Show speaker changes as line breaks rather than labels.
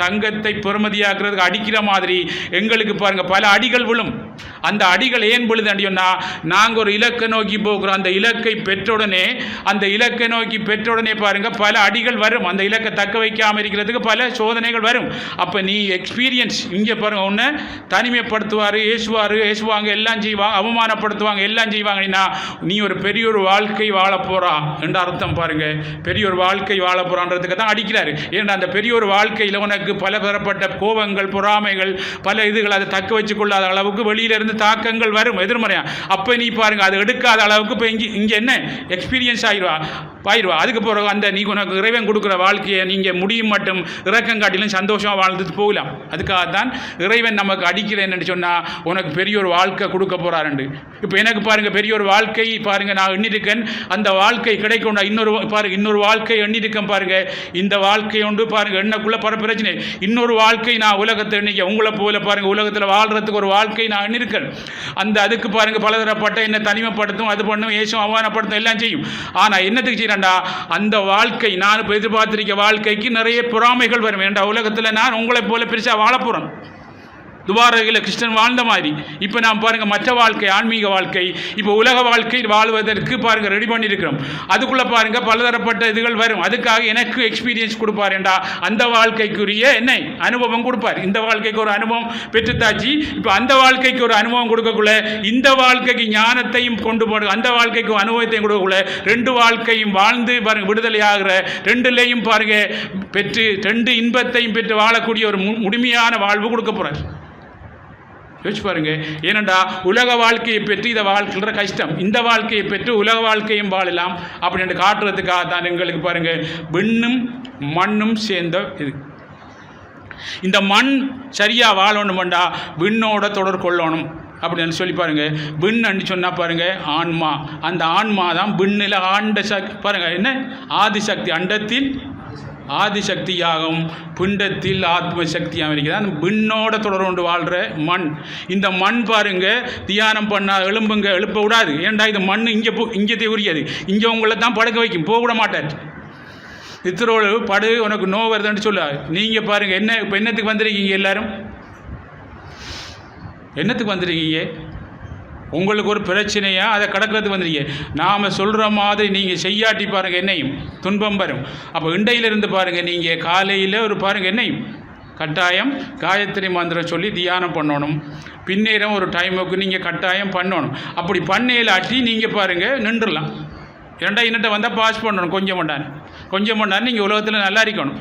தங்கத்தை பெறுமதியாக்குறதுக்கு அடிக்கிற மாதிரி எங்களுக்கு பாருங்கள் பல அடிகள் விழும். அந்த அடிகள் ஏன் விழுதுன்னா, நாங்கள் ஒரு இலக்கை நோக்கி போகிறோம். அந்த இலக்கை பெற்றவுடனே பாருங்கள் பல அடிகள் வரும். அந்த இலக்கை தக்க வைக்காமல் இருக்கிறதுக்கு பல சோதனைகள் வரும். அப்போ நீ எக்ஸ்பீரியன்ஸ் இங்கே பாருங்கள், ஒன்று தனிமைப்படுத்துவார், ஏசுவாங்க, எல்லாம் செய்வாங்க, அவமானப்படுத்துவாங்க, எல்லாம் செய்வாங்கன்னா நீ ஒரு பெரிய ஒரு வாழ்க்கை வாழ போகிறா என்ற அர்த்தம். பாருங்கள், பெரிய ஒரு வாழ்க்கை வாழ போகிறான்றதுக்கு தான் அடிக்கிறாரு. ஏன்னா அந்த பெரிய ஒரு வாழ்க்கையில் உனக்கு பல தரப்பட்ட கோபங்கள், பொறாமைகள், பல இதுகள் அதை தக்க வச்சு கொள்ளாத அளவுக்கு வெளியிலிருந்து தாக்கங்கள் வரும் எதிர்மறையா. அப்போ நீ பாருங்கள் அதை எடுக்காத அளவுக்கு இப்போ இங்கே என்ன எக்ஸ்பீரியன்ஸ் ஆயிடுவா. அதுக்கு பிறகு அந்த நீ உனக்கு இறைவன் கொடுக்குற வாழ்க்கையை நீங்கள் முடியும் மட்டும் இறக்கம் காட்டிலும் சந்தோஷமாக வாழ்ந்துட்டு போகலாம். அதுக்காகத்தான் இறைவன் நமக்கு அடிக்கிறேன்னு சொன்னால் உனக்கு பெரிய ஒரு வாழ்க்கை கொடுக்க போகிறாருண்டு. இப்போ எனக்கு பாருங்கள் பெரிய ஒரு வாழ்க்கை பாருங்கள் நான் எண்ணிருக்கேன். அந்த வாழ்க்கை கிடைக்கும் இன்னொரு வாழ்க்கை எண்ணிருக்கேன் பாருங்கள். இந்த வாழ்க்கை ஒன்று பாருங்கள் எண்ணக்குள்ள பல பிரச்சனை. இன்னொரு வாழ்க்கை நான் உலகத்தை எண்ணிக்க உங்களை போல பாருங்கள் உலகத்தில் வாழ்கிறதுக்கு ஒரு வாழ்க்கை நான் எண்ணிருக்கேன். அதுக்கு பாருங்கள் பலதரப்பட்ட என்ன தனிமைப்படுத்தும், அது பண்ணும், ஏசும், அவமானப்படுத்தும், எல்லாம் செய்யும். ஆனால் என்னத்துக்கு செய்யறேன்டா, அந்த வாழ்க்கை நான் இப்போ எதிர்பார்த்திருக்க வாழ்க்கைக்கு நிறைய பொறாமைகள் வரும். ஏன்டா உலகத்தில் நான் உங்களை போல பெருசாக வாழ போகிறேன். துவாரகையில் கிருஷ்ணன் வாழ்ந்த மாதிரி இப்போ நான் பாருங்கள் மற்ற வாழ்க்கை, ஆன்மீக வாழ்க்கை, இப்போ உலக வாழ்க்கை வாழ்வதற்கு பாருங்கள் ரெடி பண்ணியிருக்கிறோம். அதுக்குள்ளே பாருங்கள் பலதரப்பட்ட இதுகள் வரும். அதுக்காக எனக்கு எக்ஸ்பீரியன்ஸ் கொடுப்பாருண்டா, அந்த வாழ்க்கைக்குரிய என்ன அனுபவம் கொடுப்பார். இந்த வாழ்க்கைக்கு ஒரு அனுபவம் பெற்றுத்தாச்சு. இப்போ அந்த வாழ்க்கைக்கு ஒரு அனுபவம் கொடுக்கக்குள்ள இந்த வாழ்க்கைக்கு ஞானத்தையும் கொண்டு போடு, அந்த வாழ்க்கைக்கு அனுபவத்தையும் கொடுக்கக்குள்ள ரெண்டு வாழ்க்கையும் வாழ்ந்து பாருங்கள் விடுதலை ஆகிற ரெண்டுலேயும் பாருங்கள் பெற்று ரெண்டு இன்பத்தையும் பெற்று வாழக்கூடிய ஒரு முழுமையான வாழ்வு கொடுக்க போகிறார். யோசிச்சு பாருங்க. ஏனண்டா உலக வாழ்க்கையை பெற்று இதை வாழ்க்கிற கஷ்டம், இந்த வாழ்க்கையை பெற்று உலக வாழ்க்கையும் வாழலாம் அப்படின்னு காட்டுறதுக்காக தான் எங்களுக்கு பாருங்க விண்ணும் மண்ணும் சேர்ந்த இது. இந்த மண் சரியாக வாழணும்டா விண்ணோட தொடர் கொள்ளணும் அப்படின்னு சொல்லி பாருங்க. விண்ணு சொன்னால் பாருங்க ஆன்மா. அந்த ஆன்மா தான் விண்ணில் ஆண்ட சக்தி பாருங்க என்ன ஆதிசக்தி, அண்டத்தில் ஆதிசக்தியாகவும் பிண்டத்தில் ஆத்ம சக்தியாகவும் இருக்கிறது. விண்ணோட தொடர் கொண்டு வாழ்கிற மண். இந்த மண் பாருங்க தியானம் பண்ணால் எழுப்ப விடாது. ஏன்டா இது மண் இங்கே உரியது, இங்கே உங்களை தான் படுக்க வைக்கும், போக விட மாட்டார். இத்தரோடு படு உனக்கு நோ வருதுன்னு சொல்ல. நீங்கள் பாருங்கள் என்ன இப்போ என்னத்துக்கு வந்துருக்கீங்க, எல்லாரும் என்னத்துக்கு வந்துருக்கீங்க? உங்களுக்கு ஒரு பிரச்சனையாக அதை கடக்கிறது வந்துடுங்க. நாம் சொல்கிற மாதிரி நீங்கள் செய்யாட்டி பாருங்கள் என்னையும் துன்பம் வரும். அப்போ இண்டையிலிருந்து பாருங்கள் நீங்கள் காலையில் ஒரு பாருங்கள் என்னையும் கட்டாயம் காயத்ரி மந்திரம் சொல்லி தியானம் பண்ணணும். பின்னேரம் ஒரு டைமுக்கு நீங்கள் கட்டாயம் பண்ணணும். அப்படி பண்ணையிலாட்டி நீங்கள் பாருங்கள் நின்றுடலாம். 2 யூனிட்டை வந்தால் பாஸ் பண்ணணும். கொஞ்சம் பண்ணான்னு நீங்கள் உலகத்தில் நல்லா இருக்கணும்.